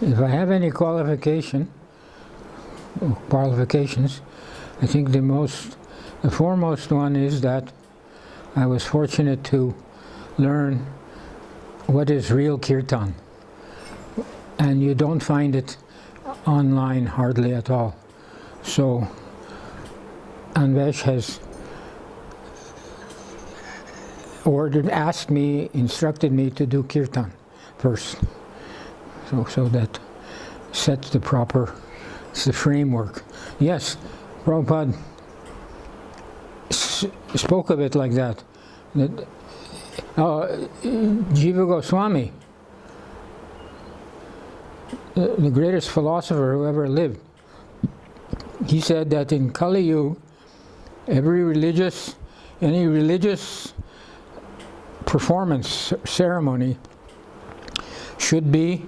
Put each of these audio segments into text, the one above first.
If I have any qualifications, I think the foremost one is that I was fortunate to learn what is real kirtan. And you don't find it online hardly at all. So Anvesh has instructed me to do kirtan first. So that sets it's the framework. Yes, Prabhupada spoke of it like that. Jiva Goswami, the greatest philosopher who ever lived, he said that in Kali Yuga, any religious performance ceremony should be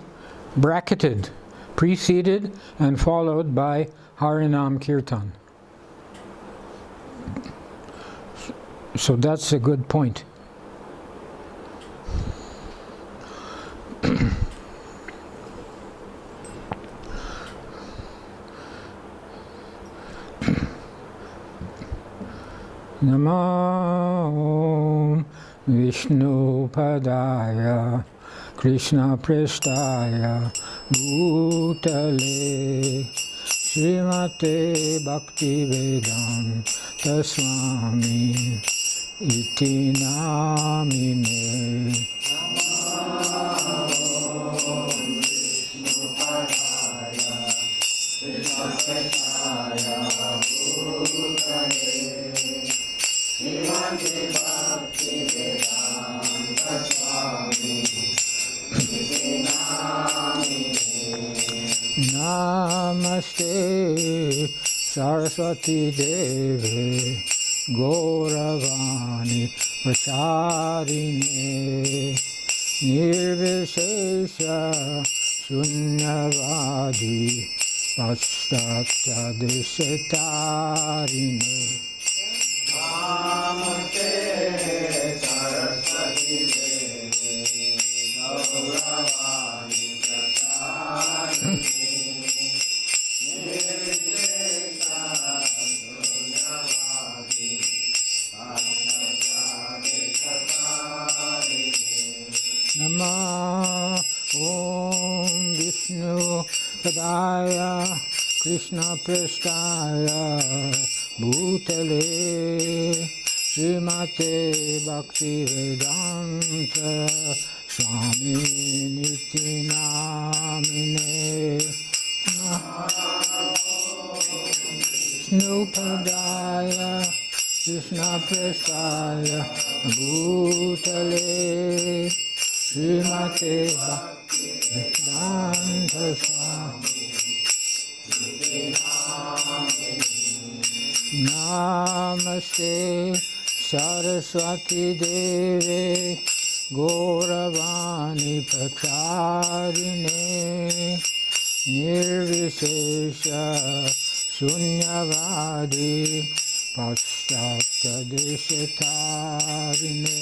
bracketed, preceded and followed by Harinam Kirtan. So that's a good point. Namo Vishnu Padaya Krishna Prestaya Bhutale Srimate Bhaktivedanta Swami Iti Namine. Namaste Saraswati Deve Gauravani Pracharine Nirvishesha Shunyavadi Paschatya Deshatarine. Namaste Saraswati Deve Gauravani Pracharine Nama Om Vishnu Padaya Krishna Prestaya Bhutale Srimate Bhaktivedanta Swami Niti Namine. Vishnu Padaya Krishna Prestaya Bhutale Srimate Bhaktivedanta Swami Namaste Saraswati Deve Gauravani Pracharine Nirvishesha Shunyavadi Paschatya Deshatarine.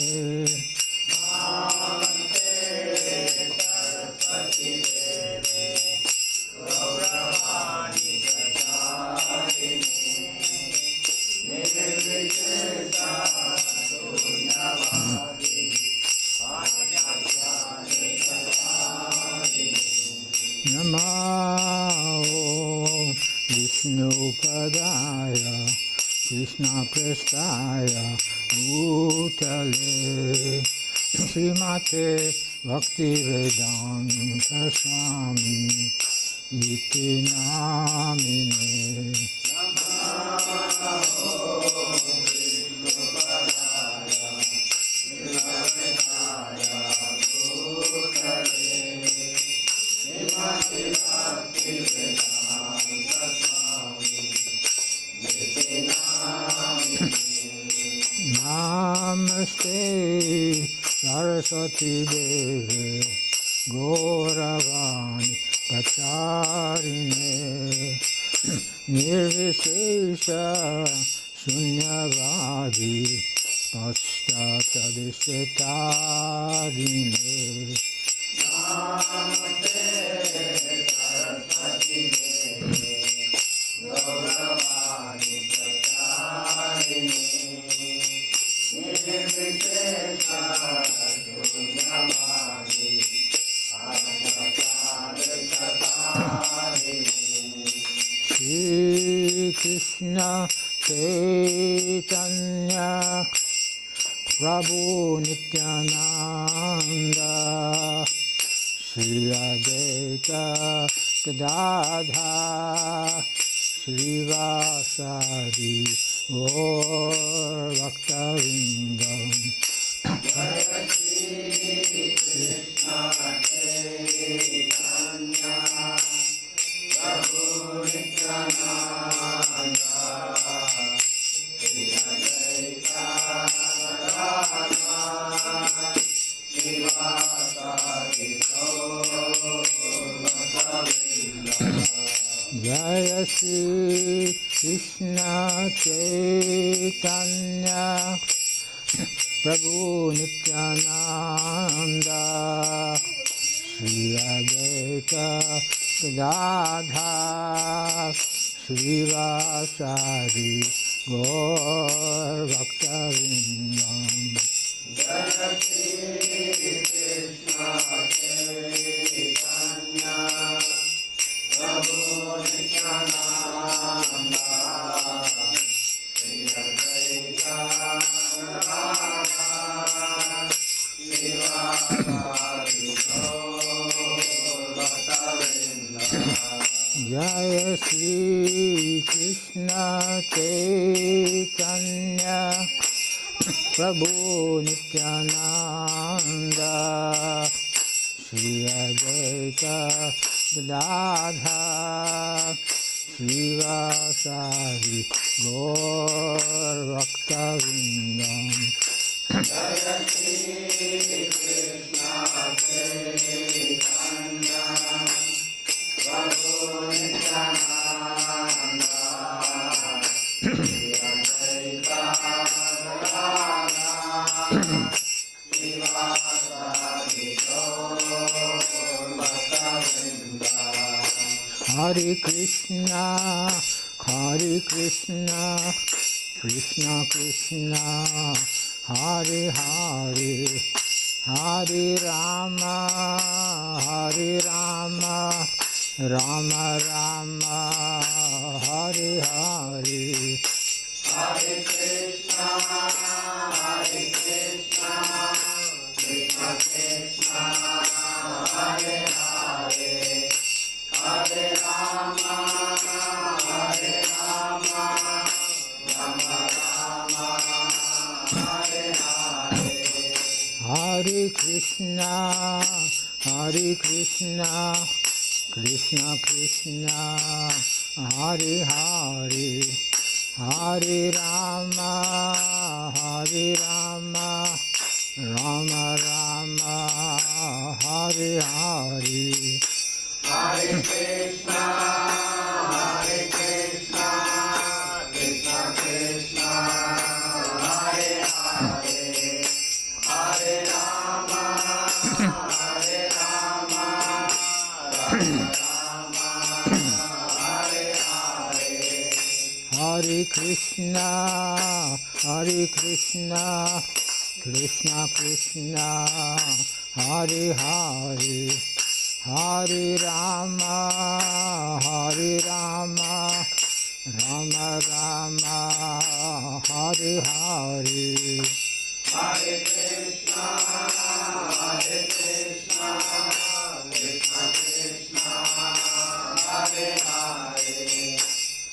Namo Vishnu Padaya Krishna Prestaya Bhutale Srimate Bhaktivedanta Swami Iti Namine. Namaste Saraswati Deve Gauravani Pracharine Nirvishesha Shunyavadi Paschatya Deshatarine. Namaste Krishna Chaitanya Prabhu Nityananda Shri Advaita Gadadhar Srivasadi Gaur Bhaktivinoda Jaya Shri Krishna Chaitanya Prabhu Nityananda Shri Advaita Gadadhar Srivasadi Gaur Bhaktivinoda Jaya Shri Krishna Chaitanya Prabhu Nityananda Shri Advaita Gadadhar Srivasadi Gaur Bhaktivinoda Jaya Shri Krishna Chaitanya Prabhu Nityananda Shri Advaita Gadadhar Srivasadi Gaur Bhaktivinoda Jaya Shri Krishna Chaitanya Prabhu Nityananda Shri Advaita Gadadhar Srivasadi Gaur Bhaktivinoda Hare Krishna, Hare Krishna, Krishna Krishna, Hare Hare, Hare Rama, Hare Rama, Rama Rama, Hare Hare. Hare Krishna, Hare Krishna, Krishna Krishna, Hare Hare, Hare Rama, Hare Rama, Rama Rama, Hare Hare. Hare Krishna, Hare Krishna, Krishna Krishna, Hare Hare, Hare Rama, Hare Rama, Rama Rama, Hare Hare. Hare Krishna, Hare Krishna, Krishna Krishna, Hare Hare, Hare Rama, Hare Rama, Rama Rama, Hare Hare. Hare Krishna, Hare Krishna, Krishna Krishna, Hare Hare, Hare Rama, Hare Rama, Rama Rama, Hare Hare. Hare Krishna, Hare Krishna, Krishna Krishna, Hare Hare,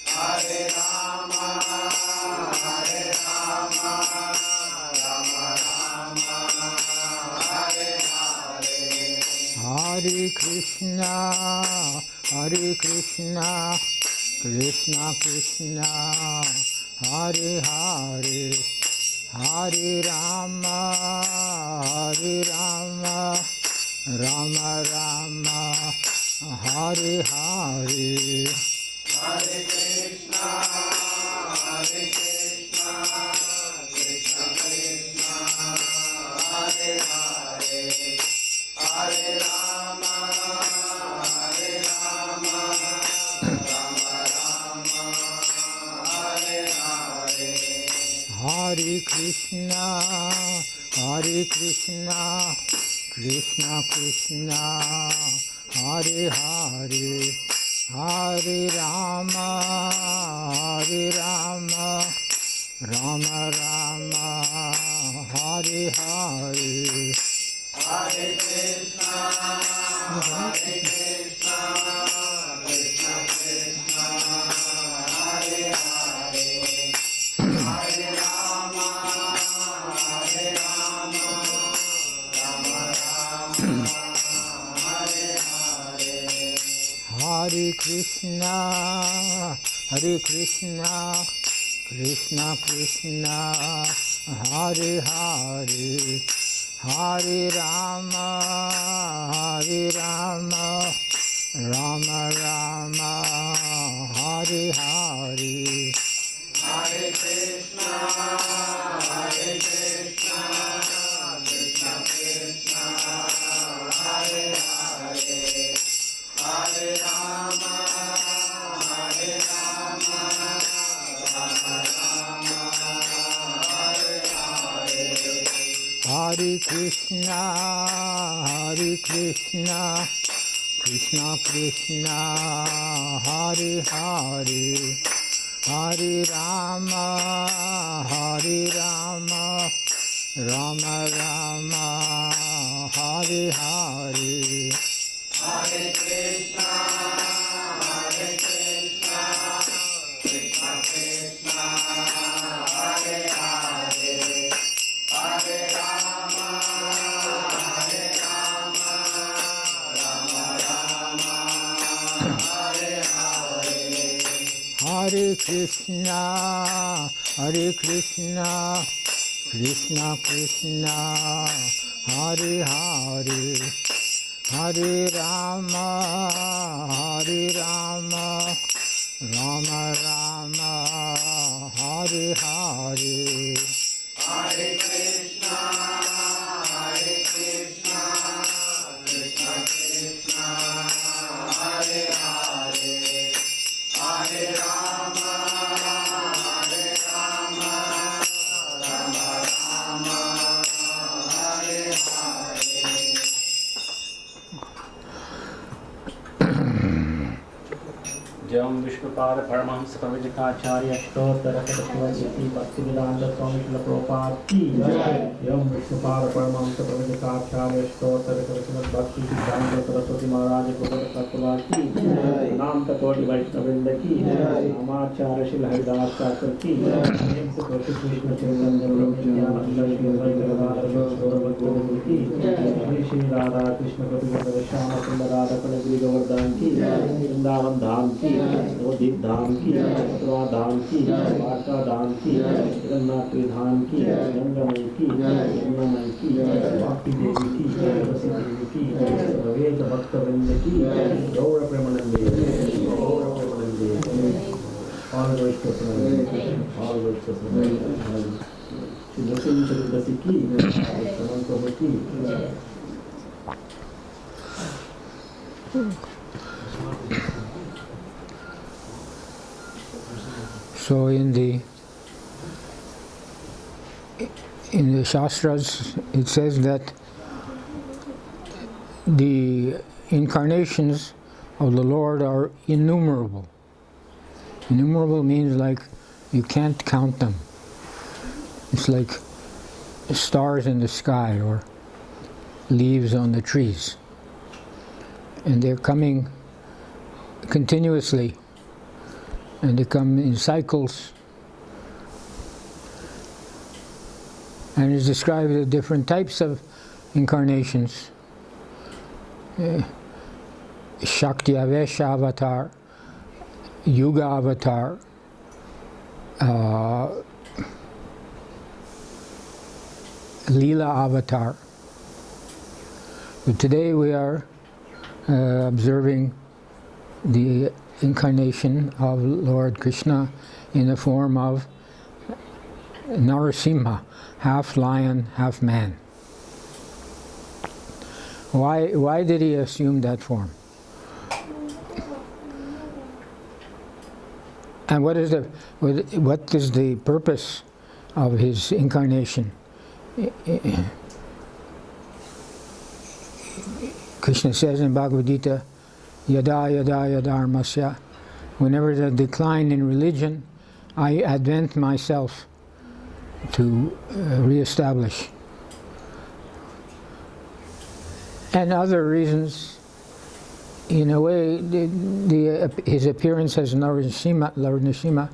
Hare Rama, Hare Rama, Rama Rama, Hare Hare. Hare Krishna, Hare Krishna, Krishna Krishna, Hare Hare, Hare Rama, Hare Rama, Rama Rama, Hare Hare. Hare Krishna, Hare Krishna, Krishna Krishna, Hare Hare, Hare Rama, Hare Rama, Rama Rama, Hare Hare. Hare Krishna, Hare Krishna, Krishna Krishna, Hare Hare, Hare Rama, Hare Rama, Rama Rama, Hare Hare. Hare Krishna, Krishna Krishna, Hare Hare, Hare Rama, Rama Rama, Hare Hare. Hare Krishna, Krishna Krishna, Hare Hare, Hare Rama, Rama Rama, Hare Hare. Hare Krishna, Krishna Krishna, Hare Hare, Hare Rama, Rama Rama, Hare Hare. Hare Krishna, Krishna Krishna, Hare Hare, Hare Rama, Rama Rama, Hare Hare. Hare Krishna, Krishna Krishna, Hare Hare, Hare Rama, Rama Rama, Hare Hare. Hare Krishna, Krishna Krishna, Hare Hare, Hare Rama, Rama Rama, Hare Hare. Hare Krishna, Krishna Krishna, Hare Hare, Hare Rama, Rama Rama, Hare Hare. जयं विष्णुपाद परमहंस प्रवचकाचार्य अष्टोत्तर शतशिवशती भक्तिवेदांत स्वामी श्रील प्रभुपाद की जय। जयं विष्णुपाद परमहंस प्रवचकाचार्य अष्टोत्तर शतशिवशती भक्तिवेदांत सरस्वती महाराज प्रभुपाद की जय। नाम तत्वटी वैष्णववृंद की जय। नामाचार्य श्री हरिदास ठाकुर की जय। कृष्ण श्री राधा कृष्ण कपिल श्याम सुंदर राधा कनक गोवर्धन की वृंदावन धाम की, नवदीप धाम की, मथुरा धाम की, द्वारका धाम की, जगन्नाथ धाम की, गंगामय की, यमुनामय की, भक्ति देवी की, तुलसी देवी की, वेद भक्तवृंद की, गौर प्रेमानंदे, गौर प्रेमानंदे, all words श्री नरसिंह चतुर्दशी की, श्रवण प्रभु की। So in the Shastras it says that the incarnations of the Lord are innumerable. Innumerable means like you can't count them. It's like stars in the sky or leaves on the trees. And they're coming continuously, and they come in cycles. And it's described the different types of incarnations. Shakti Avesha avatar, Yuga avatar, Leela avatar. But today we are observing the incarnation of Lord Krishna in the form of Narasimha, half lion, half man. Why did he assume that form? And what is the purpose of his incarnation? Krishna says in Bhagavad Gita yada yada yadharmasya. Whenever there's a decline in religion, I advent myself to re-establish. And other reasons, in a way, his appearance as Narasimha, Lord Narasimha,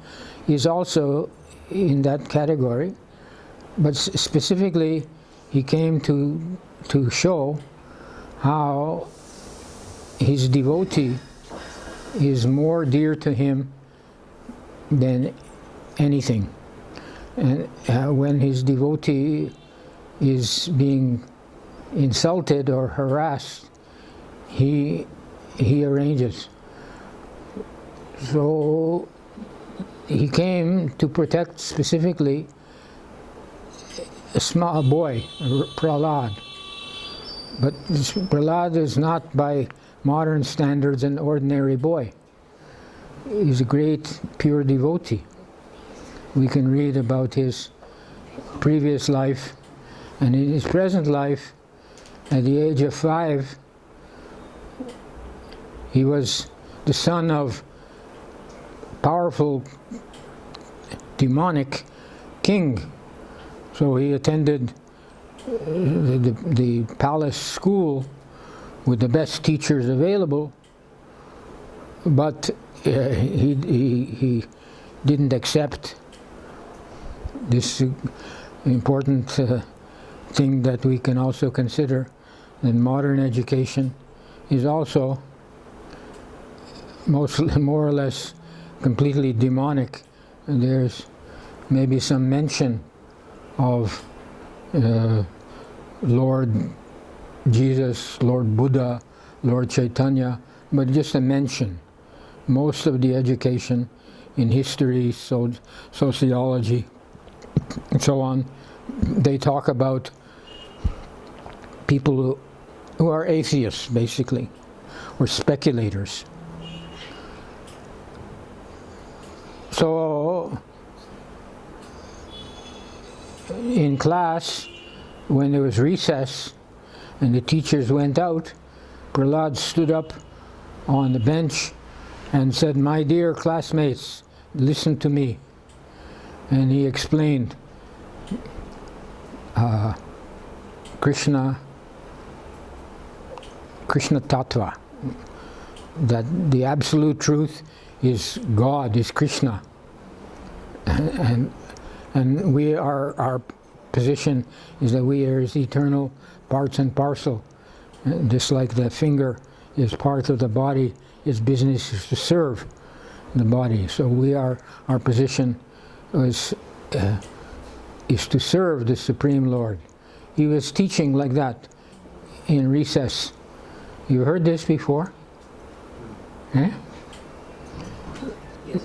is also in that category. But specifically, he came to show how his devotee is more dear to him than anything. And when his devotee is being insulted or harassed, he arranges. So he came to protect specifically a small boy, Prahlad. But Prahlad is not, by modern standards, an ordinary boy. He's a great pure devotee. We can read about his previous life, and in his present life, at the age of 5, he was the son of powerful demonic king. So he attended the palace school with the best teachers available, but he didn't accept this important thing that we can also consider, that modern education is also more or less completely demonic. And there's maybe some mention of Lord Jesus, Lord Buddha, Lord Chaitanya, but just a mention. Most of the education in history, sociology, and so on, they talk about people who are atheists, basically, or speculators. So, in class, when there was recess and the teachers went out, Prahlad stood up on the bench and said, "My dear classmates, listen to me." And he explained Krishna Tattva, that the absolute truth is God, is Krishna, and our position is that we are his eternal parts and parcel, just like the finger is part of the body. Its business is to serve the body. So our position is to serve the Supreme Lord. He was teaching like that in recess. You heard this before? Eh?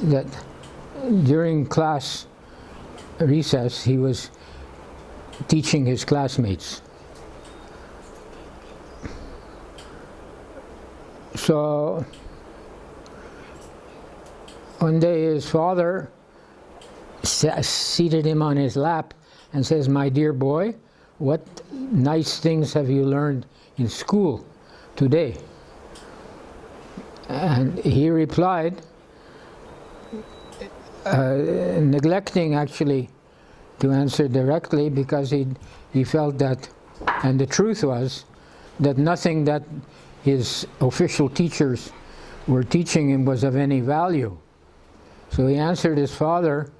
That during class recess he was teaching his classmates. So one day his father seated him on his lap and says, "My dear boy, what nice things have you learned in school today?" And he replied, neglecting actually to answer directly, because he felt that, and the truth was that nothing that his official teachers were teaching him was of any value. So he answered his father,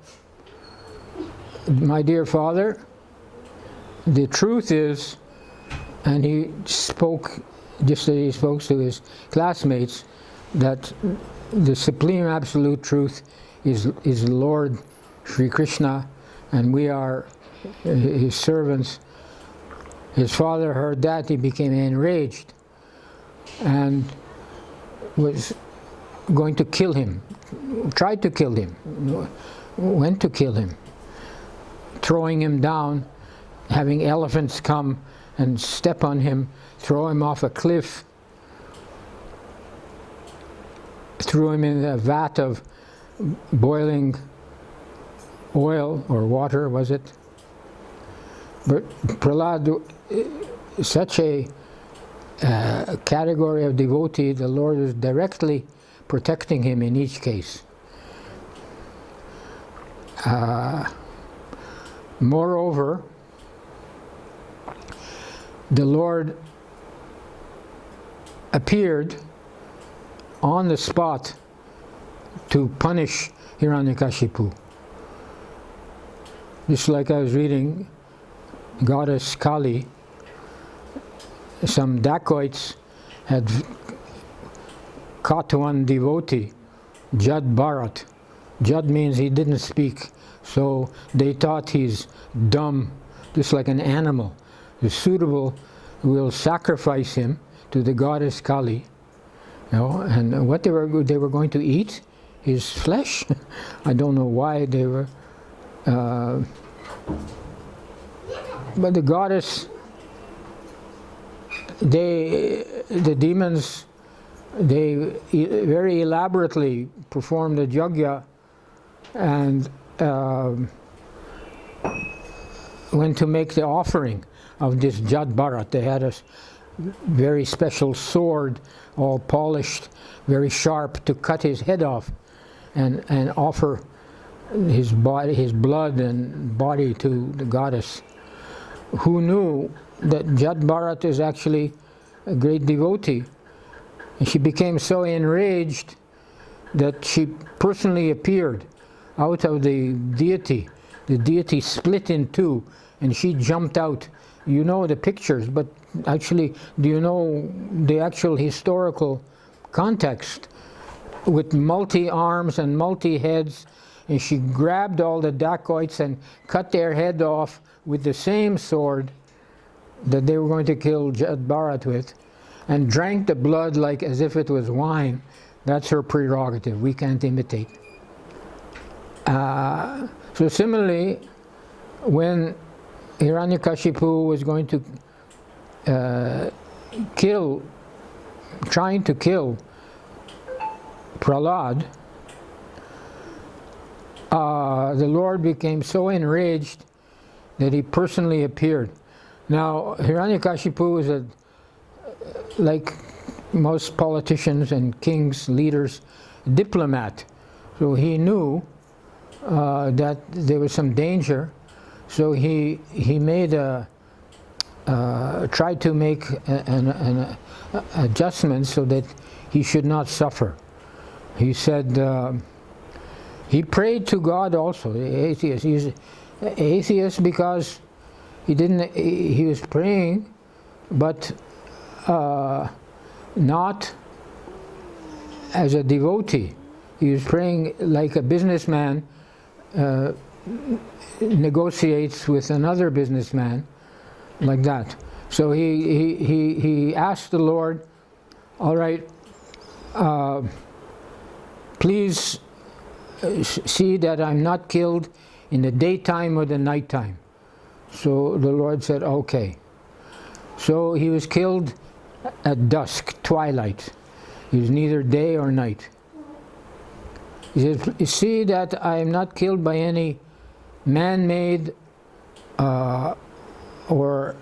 "My dear father, the truth is," and he spoke just as he spoke to his classmates, that the supreme absolute truth is Lord Sri Krishna, and we are his servants. His father heard that, he became enraged and was going to kill him, tried to kill him, went to kill him, throwing him down, having elephants come and step on him, throw him off a cliff, threw him in a vat of boiling oil or water, was it? But Prahlad, such a category of devotee, the Lord is directly protecting him in each case. Moreover, the Lord appeared on the spot to punish Hiranyakashipu. Just like I was reading, goddess Kali, some dacoits had caught one devotee, Jad Bharat. Jad means he didn't speak, so they thought he's dumb, just like an animal. The suitable will sacrifice him to the goddess Kali, and what they were going to eat his flesh. I don't know why they were, but the goddess, the demons, they very elaborately performed a yajna and went to make the offering of this Jad Bharat. They had a very special sword, all polished, very sharp, to cut his head off and offer his body, his blood and body to the goddess. Who knew that Jad Bharat is actually a great devotee? And she became so enraged that she personally appeared out of the deity. The deity split in two and she jumped out. You know the pictures, but actually, do you know the actual historical context? With multi-arms and multi-heads, and she grabbed all the dacoits and cut their head off with the same sword that they were going to kill Jad Bharat with, and drank the blood like as if it was wine. That's her prerogative. We can't imitate. So similarly, when Hiranyakashipu was going to trying to kill Prahlad, the Lord became so enraged that he personally appeared. Now, Hiranyakashipu is like most politicians and kings, leaders, diplomat. So he knew that there was some danger. So he made tried to make an adjustment so that he should not suffer. He said he prayed to God also. The atheist. He's atheist because he was praying, but not as a devotee. He was praying like a businessman negotiates with another businessman, like that. So he asked the Lord, all right, please see that I'm not killed in the daytime or the nighttime. So the Lord said, okay. So he was killed at dusk, twilight. It was neither day or night. He said, see that I am not killed by any man-made or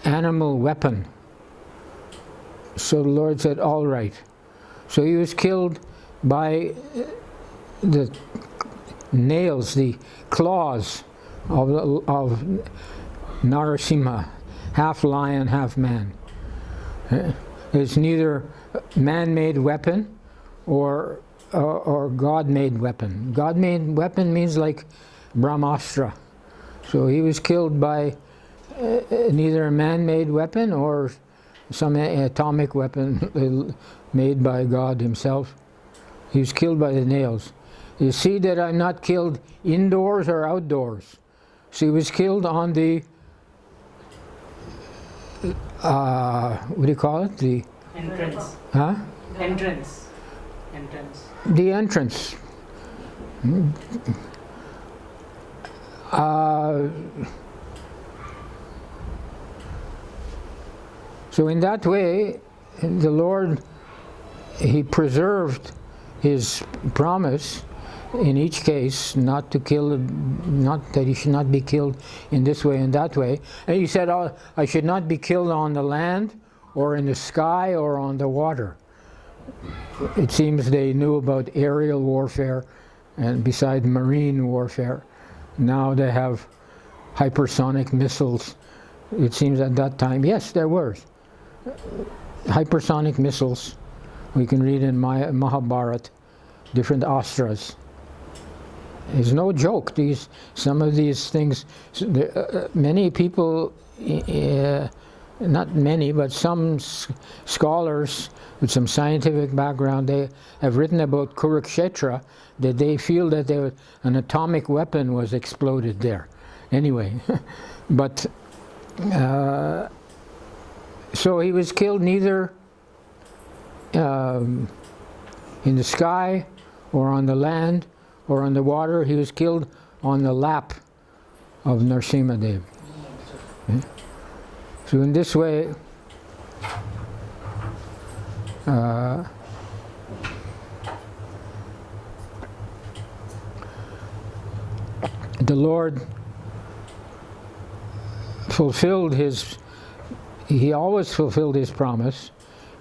animal weapon. So the Lord said, all right. So he was killed by the nails, the claws of Narasimha, half lion, half man. It's neither man-made weapon or God-made weapon. God-made weapon means like Brahmastra. So he was killed by neither a man-made weapon or some atomic weapon made by God himself. He was killed by the nails. You see that I'm not killed indoors or outdoors. So he was killed on the, what do you call it? The entrance. Huh? Entrance. The entrance. So in that way, the Lord, he preserved his promise in each case not to kill, not that he should not be killed in this way and that way. And he said, oh, I should not be killed on the land or in the sky or on the water. It seems they knew about aerial warfare and besides marine warfare. Now they have hypersonic missiles. It seems at that time, yes, there were hypersonic missiles. We can read in Mahabharata, different astras. It's no joke. Some of these things, many people, not many, but some scholars with some scientific background, they have written about Kurukshetra, that they feel that an atomic weapon was exploded there. Anyway, but so he was killed neither in the sky or on the land or on the water. He was killed on the lap of Narasimha Dev. Okay? So in this way, the Lord fulfilled he always fulfilled his promise.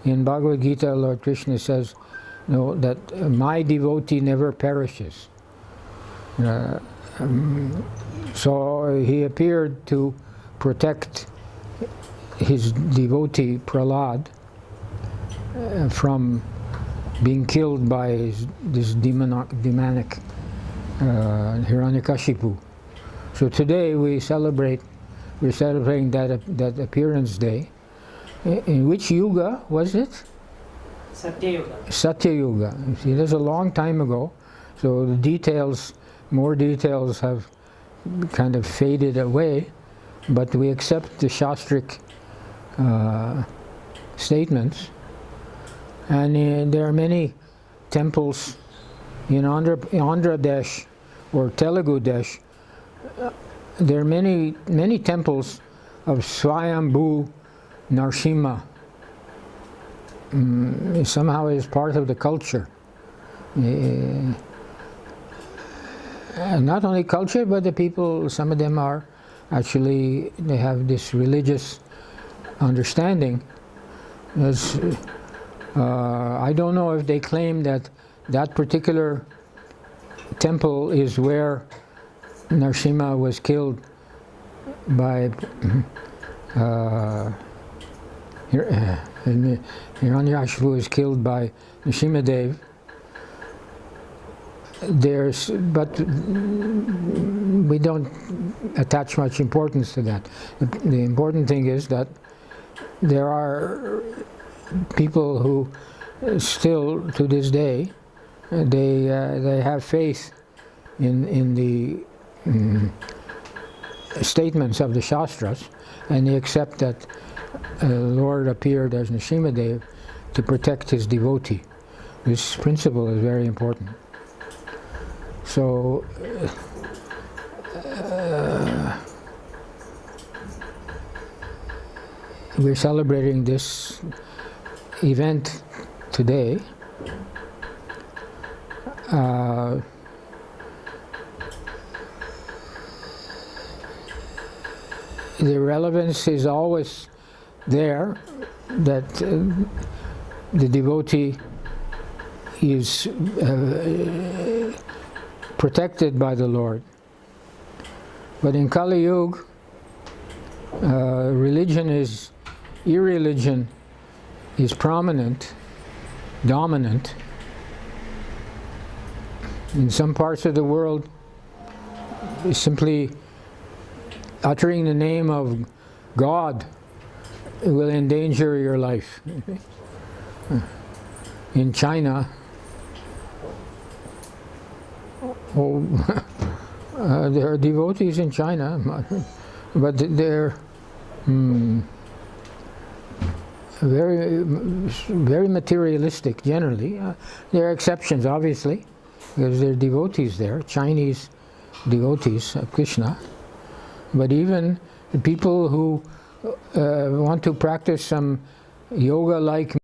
In Bhagavad Gita, Lord Krishna says, that my devotee never perishes. So he appeared to protect his devotee Prahlad from being killed by this demonic Hiranyakashipu. So today we're celebrating that appearance day. In which yuga was it? Satya Yuga. Satya Yuga. You see, that's a long time ago. So the more details have kind of faded away, but we accept the Shastric statements. And there are many temples in Andhra Pradesh or Telugu Desh. There are many temples of Swayambhu Narasimha. Somehow is part of the culture. And not only culture, but the people, some of them are actually, they have this religious understanding. I don't know if they claim that particular temple is where Narasimha was killed by Hiranyakashipu was killed by Narasimha Dev. But we don't attach much importance to that. The important thing is that there are people who still, to this day, they have faith in the statements of the Shastras, and they accept that Lord appeared as Narasimha Dev to protect his devotee. This principle is very important. So we're celebrating this event today. The relevance is always there, that the devotee is protected by the Lord. But in Kali Yuga, irreligion is prominent, dominant. In some parts of the world, simply uttering the name of God will endanger your life. In China, there are devotees in China, but they're very materialistic generally. There are exceptions, obviously, because there are devotees there, Chinese devotees of Krishna. But even the people who want to practice some yoga-like